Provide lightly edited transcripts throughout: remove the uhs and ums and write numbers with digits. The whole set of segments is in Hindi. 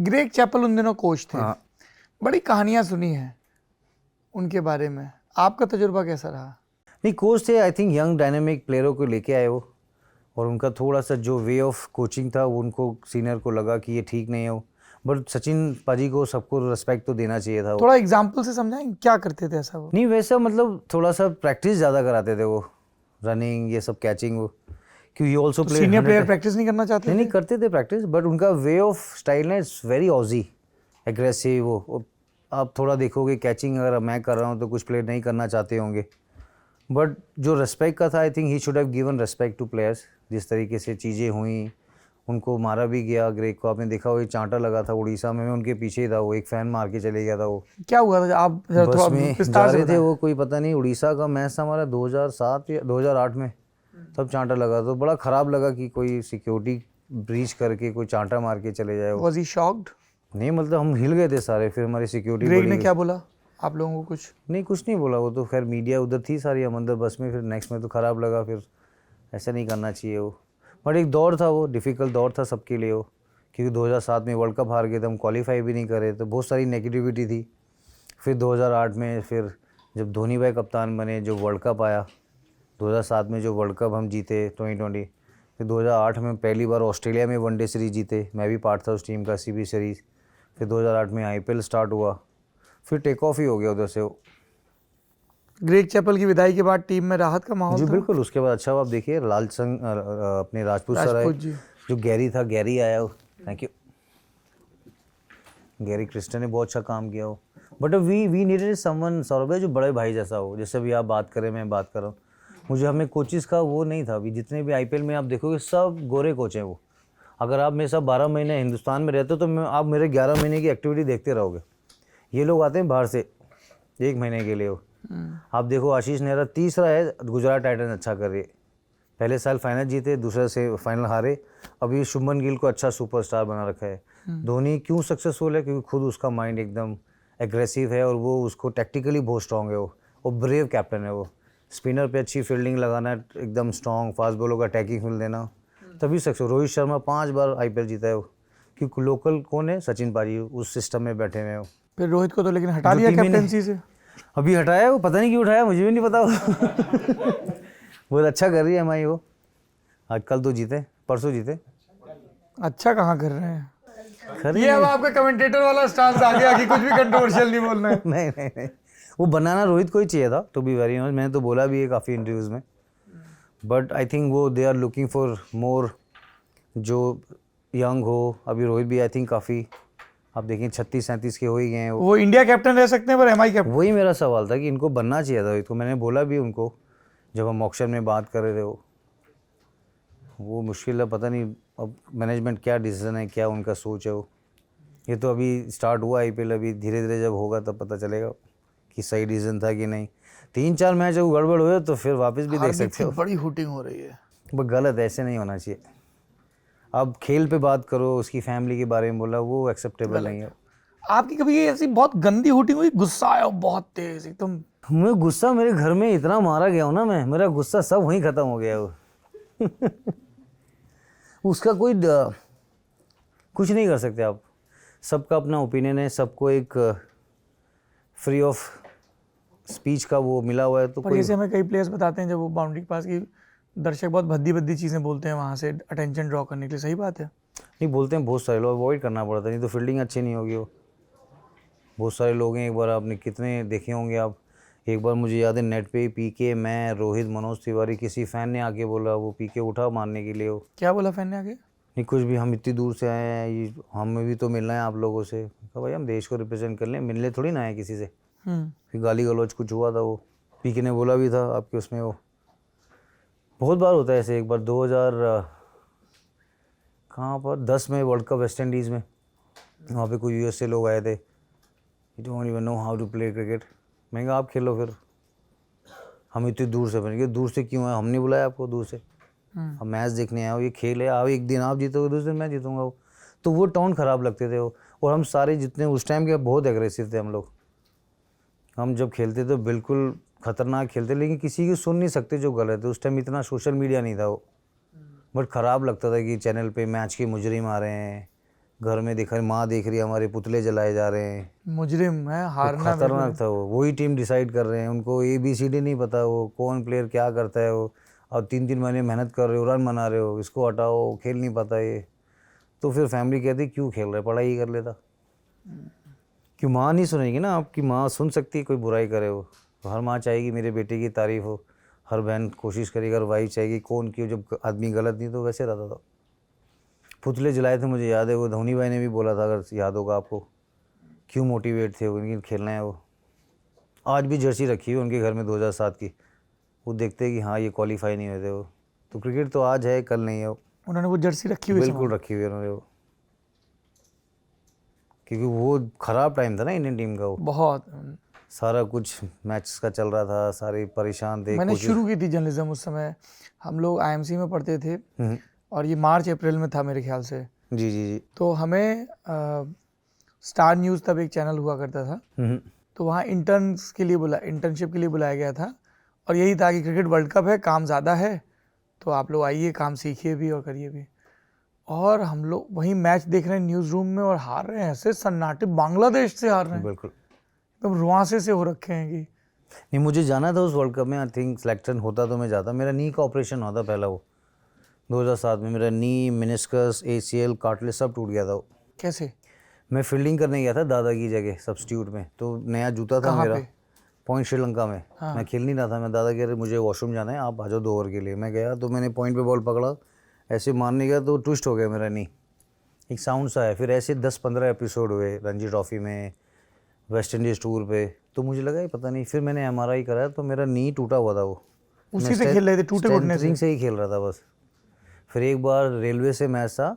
ग्रेग चैपल उन दिनों कोच थे। हाँ। बड़ी कहानियां सुनी हैं उनके बारे में, आपका तजुर्बा कैसा रहा? नहीं, कोच थे, आई थिंक यंग डायनेमिक प्लेयरों को लेके आए वो, और उनका थोड़ा सा जो वे ऑफ कोचिंग था वो उनको सीनियर को लगा कि ये ठीक नहीं है वो, बट सचिन पाजी को सबको रिस्पेक्ट तो देना चाहिए था वो। थोड़ा एग्जाम्पल से समझाएं क्या करते थे ऐसा वो? नहीं वैसा मतलब थोड़ा सा प्रैक्टिस ज़्यादा कराते थे वो, रनिंग ये सब, कैचिंग वो, क्योंकि also play senior player practice नहीं करना चाहते नहीं थे? करते थे प्रैक्टिस, बट उनका वे ऑफ स्टाइल ना इट्स वेरी ऑजी, एग्रेसिव वो। आप थोड़ा देखोगे कैचिंग अगर मैं कर रहा हूँ तो कुछ प्लेयर नहीं करना चाहते होंगे, बट जो रेस्पेक्ट का था I think he should have given respect two players. जिस तरीके से चीज़ें हुई, उनको मारा भी गया ग्रेग को, आपने देखा वो एक चांटा लगा था उड़ीसा में, मैं उनके पीछे ही था, वो एक फैन मार के चले गया था वो। क्या हुआ था? आप जरा बस थोड़ा में विस्तार जा से रहे थे बताएं। वो, कोई पता नहीं उड़ीसा का मैच था हमारा 2007 या 2008 में, तब चांटा लगा तो बड़ा ख़राब लगा कि कोई सिक्योरिटी ब्रीच करके कोई चांटा मार के चले जाए वो। Was he shocked? नहीं मतलब हम हिल गए थे सारे, फिर हमारी सिक्योरिटी ग्रेग बड़ी ने हुई। क्या बोला आप लोगों को? कुछ नहीं कुछ नहीं बोला वो तो, खैर मीडिया उधर थी सारी, हम अंदर बस में, फिर नेक्स्ट में तो ख़राब लगा, फिर ऐसा नहीं करना चाहिए वो। बट एक दौर था वो, डिफ़िकल्ट दौर था सबके लिए वो, क्योंकि 2007 में वर्ल्ड कप हार गए थे, हम क्वालिफाई भी नहीं करे, तो बहुत सारी नेगेटिविटी थी। फिर 2008 में फिर जब धोनी भाई कप्तान बने, जो वर्ल्ड कप आया 2007 में, जो वर्ल्ड कप हम जीते 2020, फिर 2008 में पहली बार ऑस्ट्रेलिया में वनडे सीरीज़ जीते, मैं भी पार्ट था उस टीम का, सीबी सीरीज़। फिर 2008 में आईपीएल स्टार्ट हुआ, फिर टेक ऑफ ही हो गया उधर से वो। ग्रेग चैपल की विदाई के बाद टीम में राहत का माहौल जी था? बिल्कुल, उसके बाद अच्छा आप देखिए लाल संघ अपने राजपूत सर आए, राजपूत जी। जो गैरी था, गैरी आया हो, थैंक यू, गैरी क्रिस्टन ने बहुत अच्छा काम किया हो। But we needed someone, Saurabh भाई, जो बड़े भाई जैसा हो, जैसे भी आप बात करें मैं बात कर रहा हूँ, मुझे हमें कोचेस का वो नहीं था। अभी जितने भी आईपीएल में आप देखोगे सब गोरे कोच हैं वो। अगर आप मेरे साथ 12 महीने हिंदुस्तान में रहते हो तो आप मेरे 11 महीने की एक्टिविटी देखते रहोगे। ये लोग आते हैं बाहर से 1 महीने के लिए वो। आप देखो आशीष नेहरा तीसरा है, गुजरात टाइटंस अच्छा कर रही है, पहले साल फाइनल जीते, दूसरे से फाइनल हारे, अभी शुभमन गिल को अच्छा सुपरस्टार बना रखा है। धोनी क्यों सक्सेसफुल है? क्योंकि खुद उसका माइंड एकदम एग्रेसिव है और वो उसको टैक्टिकली बहुत स्ट्रॉन्ग है वो ब्रेव कैप्टन है वो। स्पिनर पे अच्छी फील्डिंग लगाना, एकदम स्ट्रॉन्ग, फास्ट बॉलों का अटैकिंग फील्ड देना, तभी सक्सेस। रोहित शर्मा 5 बार आईपीएल जीता है वो, क्योंकि लोकल कौन है? सचिन पाजी, उस सिस्टम में बैठे हुए हैं वो। फिर रोहित को तो लेकिन हटा दिया कैप्टनसी से। अभी हटाया वो, पता नहीं क्यों उठाया, मुझे भी नहीं पता बहुत अच्छा कर रही है एमआई वो। आज कल तो जीते, परसों जीते। अच्छा कहाँ कर रहे हैं? खैर ये अब आपका कमेंटेटर वाला स्टांस आ गया कि कुछ भी कंट्रोवर्शियल नहीं बोलना है। नहीं, वो बनाना रोहित को ही चाहिए था, टू बी वेरी ऑनेस्ट। मैंने तो बोला भी है काफ़ी इंटरव्यूज़ में, बट आई थिंक वो they are looking for more जो यंग हो। अभी रोहित भी आई थिंक काफ़ी, आप देखें 36-37 के हो ही गए हैं वो इंडिया कैप्टन रह सकते हैं पर एमआई कैप्टन? वही मेरा सवाल था कि इनको बनना चाहिए था रोहित को। मैंने बोला भी उनको जब हम ऑक्शन में बात कर रहे थे, वो मुश्किल है, पता नहीं अब मैनेजमेंट क्या डिसीजन है, क्या उनका सोच है वो। ये तो अभी स्टार्ट हुआ आईपीएल, अभी धीरे धीरे जब होगा तब पता चलेगा कि सही डिसीजन था कि नहीं। 3-4 मैच अगर गड़बड़ हुए तो फिर वापस भी देख सकते हो। बड़ी हुटिंग हो रही है। वो गलत, ऐसे नहीं होना चाहिए। अब खेल पे बात करो, उसकी फैमिली के बारे में बोला, वो एक्सेप्टेबल नहीं है। आपकी कभी ये ऐसी बहुत गंदी हुटिंग हुई, गुस्सा आया हो बहुत तेज एकदम? मैं गुस्सा, मेरे घर में इतना मारा गया हूँ ना मैं, मेरा गुस्सा सब वहीं ख़त्म हो गया वो उसका कोई कुछ नहीं कर सकते आप, सबका अपना ओपिनियन है, सबको एक फ्री ऑफ स्पीच का वो मिला हुआ है। तो पर जैसे हमें कई प्लेयर्स बताते हैं जब वो बाउंड्री के पास की दर्शक बहुत भद्दी भद्दी चीज़ें बोलते हैं वहाँ से अटेंशन ड्रॉ करने के लिए, सही बात है? नहीं बोलते हैं बहुत सारे लोग, अवॉइड करना पड़ता है, नहीं तो फील्डिंग अच्छी नहीं होगी वो। बहुत सारे लोग हैं, एक बार आपने कितने देखे होंगे आप, एक बार मुझे याद है नेट पे पीके, मैं, रोहित, मनोज तिवारी, किसी फ़ैन ने आके बोला वो पीके उठा मारने के लिए वो। क्या बोला फैन ने आके? नहीं कुछ भी, हम इतनी दूर से आए हैं, ये हमें भी तो मिलना है आप लोगों से। कहा भाई हम देश को रिप्रेजेंट कर लें, मिलने थोड़ी ना आए किसी से। फिर गाली गलौज कुछ हुआ था वो, पीके ने बोला भी था आपके उसमें वो। बहुत बार होता है ऐसे। एक बार 2000 कहाँ पर 10 में वर्ल्ड कप वेस्ट इंडीज़ में, वहाँ पे कुछ यूएस से लोग आए थे, you don't even know how to play cricket. मैं कहा आप खेलो फिर, हम इतनी दूर से बन गए। दूर से क्यों आए? हम नहीं बुलाया आपको दूर से, हम मैच देखने आए हो, ये खेल है, आओ, एक दिन आप जीतोगे दूसरे दिन मैं जीतूंगा वो। तो वो टोन ख़राब लगते थे वो। और हम सारे जितने उस टाइम के बहुत एग्रेसिव थे हम लोग। हम जब खेलते तो बिल्कुल ख़तरनाक खेलते, लेकिन किसी की सुन नहीं सकते जो गलत है। उस टाइम इतना सोशल मीडिया नहीं था वो, बट ख़राब लगता था कि चैनल पे मैच के मुजरिम आ रहे हैं, घर में देखा, माँ देख रही है, हमारे पुतले जलाए जा रहे हैं। मुजरिम है, हारना खतरनाक था वो। वही टीम डिसाइड कर रहे हैं, उनको ABCD नहीं पता, वो कौन प्लेयर क्या करता है वो। और 3-3 महीने मेहनत कर रहे हो, रन बना रहे हो, इसको हटाओ, खेल नहीं पाता ये। तो फिर फैमिली कहती क्यों खेल रहे, पढ़ाई ही कर लेता। क्यों माँ नहीं सुनेगी ना, आपकी माँ सुन सकती है कोई बुराई करे वो। तो हर माँ चाहेगी मेरे बेटे की तारीफ हो, हर बहन कोशिश करेगी, हर वाइफ चाहेगी कौन क्यों, जब आदमी गलत नहीं तो वैसे रहता था। पुतले जलाए थे मुझे याद है, वो धोनी भाई ने भी बोला था, अगर याद होगा आपको, क्यों मोटिवेट थे उनकी खेलना है वो। आज भी जर्सी रखी है उनके घर में 2007 की। वो देखते हैं कि हाँ ये क्वालिफाई नहीं हुए थे वो। तो क्रिकेट तो आज है कल नहीं है वो। उन्होंने वो जर्सी रखी हुई बिल्कुल रखी हुई है उन्होंने वो, क्योंकि वो ख़राब टाइम था ना इंडियन टीम का वो। बहुत। सारा कुछ मैच का चल रहा था, सारे परेशान थे। मैंने शुरू की थी जर्नलिज्म उस समय, हम लोग IMC में पढ़ते थे और ये मार्च अप्रैल में था मेरे ख्याल से। जी जी जी। तो हमें स्टार न्यूज़ तब एक चैनल हुआ करता था, तो वहाँ इंटर्नशिप के लिए बुलाया गया था। और यही था कि क्रिकेट वर्ल्ड कप है, काम ज़्यादा है, तो आप लोग आइए, काम सीखिए भी और करिए भी। और हम लोग वहीं मैच देख रहे हैं न्यूज़ रूम में और हार रहे हैं, ऐसे सन्नाटे, बांग्लादेश से हार रहे हैं, बिल्कुल। एकदम रुआंसे से हो रखे हैं कि नहीं, मुझे जाना था उस वर्ल्ड कप में। आई थिंक सिलेक्शन होता तो मैं जाता। मेरा नी का ऑपरेशन हुआ था पहला वो 2007 में। मेरा नी, मेनिस्कस, ACL, कार्टिलेज सब टूट गया था वो। कैसे? मैं फील्डिंग करने गया था दादा की जगह सब्स्टिट्यूट में, तो नया जूता था कहाँ मेरा। पे? पॉइंट श्रीलंका में। हाँ। मैं खेल नहीं रहा था, मैं दादा कह रहे मुझे वॉशरूम जाना है, आप आ जाओ 2 ओवर के लिए। मैं गया तो मैंने पॉइंट पे बॉल पकड़ा, ऐसे मारने गया तो ट्विस्ट हो गया मेरा नी, एक साउंड सा है। फिर ऐसे 10-15 एपिसोड हुए रणजी ट्रॉफी में, वेस्ट इंडीज़ टूर पे। तो मुझे लगा ये पता नहीं, फिर मैंने MRI कराया तो मेरा नी टूटा हुआ था वो। उसी से खेल रहे थे, टूटे घुटने से? स्ट्रेंथनिंग से ही खेल रहा था बस। फिर एक बार रेलवे से मैच था,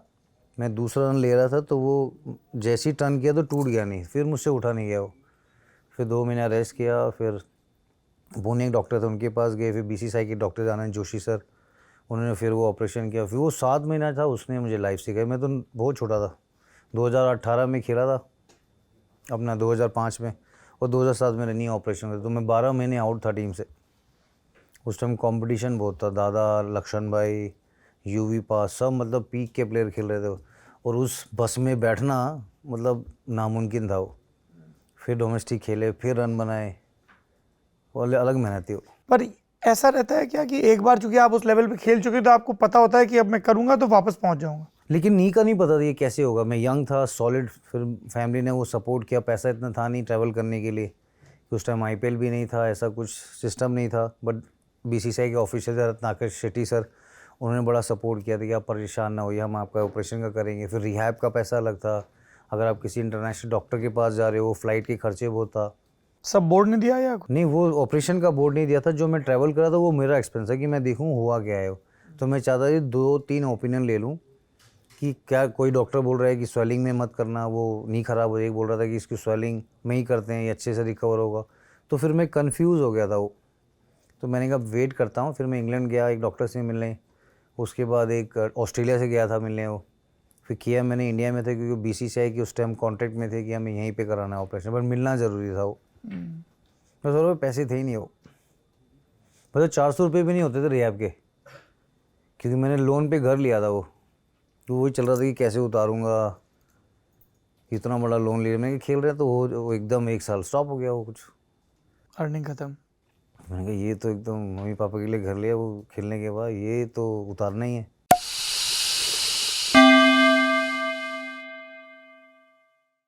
मैं दूसरा रन ले रहा था, तो वो जैसे ही टर्न किया तो टूट गया नहीं, फिर मुझसे उठा नहीं गया वो। फिर 2 महीना रेस्ट किया। फिर पुणे एक डॉक्टर थे उनके पास गए, फिर BCCI के डॉक्टर आनंद जोशी सर, उन्होंने फिर वो ऑपरेशन किया। फिर वो 7 महीना था, उसने मुझे लाइफ सिखाई। मैं तो बहुत छोटा था, 2018 में खेला था अपना, 2005 में, और 2007 में नी ऑपरेशन हुआ। तो मैं 12 महीने आउट था टीम से। उस टाइम कंपटीशन बहुत था, दादा, लक्षण भाई, UV पास, सब मतलब पीक के प्लेयर खेल रहे थे। और उस बस में बैठना मतलब नामुमकिन था वो। फिर डोमेस्टिक खेले, फिर रन बनाए, और अलग मेहनत थी वो। पर ऐसा रहता है क्या कि एक बार चूंकि आप उस लेवल पे खेल चुके तो आपको पता होता है कि अब मैं करूंगा तो वापस पहुंच जाऊंगा? लेकिन नी का नहीं पता था ये कैसे होगा। मैं यंग था, सॉलिड। फिर फैमिली ने वो सपोर्ट किया, पैसा इतना था नहीं ट्रैवल करने के लिए, उस टाइम IPL भी नहीं था, ऐसा कुछ सिस्टम नहीं था। बट BCCI के ऑफिसर थे रत्नाकर शेट्टी सर, उन्होंने बड़ा सपोर्ट किया था कि आप परेशान ना होइए, हम आपका ऑपरेशन का करेंगे। फिर रिहैब का पैसा अलग था, अगर आप किसी इंटरनेशनल डॉक्टर के पास जा रहे हो, फ्लाइट के खर्चे बहुत था। सब बोर्ड ने दिया या? नहीं, वो ऑपरेशन का बोर्ड नहीं दिया था, जो मैं ट्रैवल करा था वो मेरा एक्सपेंस है कि मैं देखूँ हुआ क्या है। तो मैं चाहता था 2-3 ओपिनियन ले लूँ कि क्या कोई डॉक्टर बोल रहा है कि स्वेलिंग में मत करना, वो नहीं ख़राब हो जाएगी, बोल रहा था कि इसकी स्वेलिंग में ही करते हैं, ये अच्छे से रिकवर होगा। तो फिर मैं कंफ्यूज हो गया था वो। तो मैंने कहा वेट करता हूँ। फिर मैं इंग्लैंड गया एक डॉक्टर से मिलने, उसके बाद एक ऑस्ट्रेलिया से गया था मिलने वो। फिर किया मैंने, इंडिया में थे क्योंकि BCCI के उस टाइम कॉन्ट्रैक्ट में थे कि हमें यहीं पे कराना है ऑपरेशन, बट मिलना ज़रूरी था वो। बस और पैसे थे ही नहीं वो, मतलब 400 रुपये भी नहीं होते थे रिहैब के, क्योंकि मैंने लोन पे घर लिया था वो। तो वही चल रहा था कि कैसे उतारूँगा, इतना बड़ा लोन लिया। मैं खेल रहा तो वो एकदम 1 साल स्टॉप हो गया वो कुछ, अर्निंग खत्म। मैंने कहा ये तो एकदम मम्मी पापा के लिए घर लिया वो खेलने के बाद, ये तो उतारना ही है।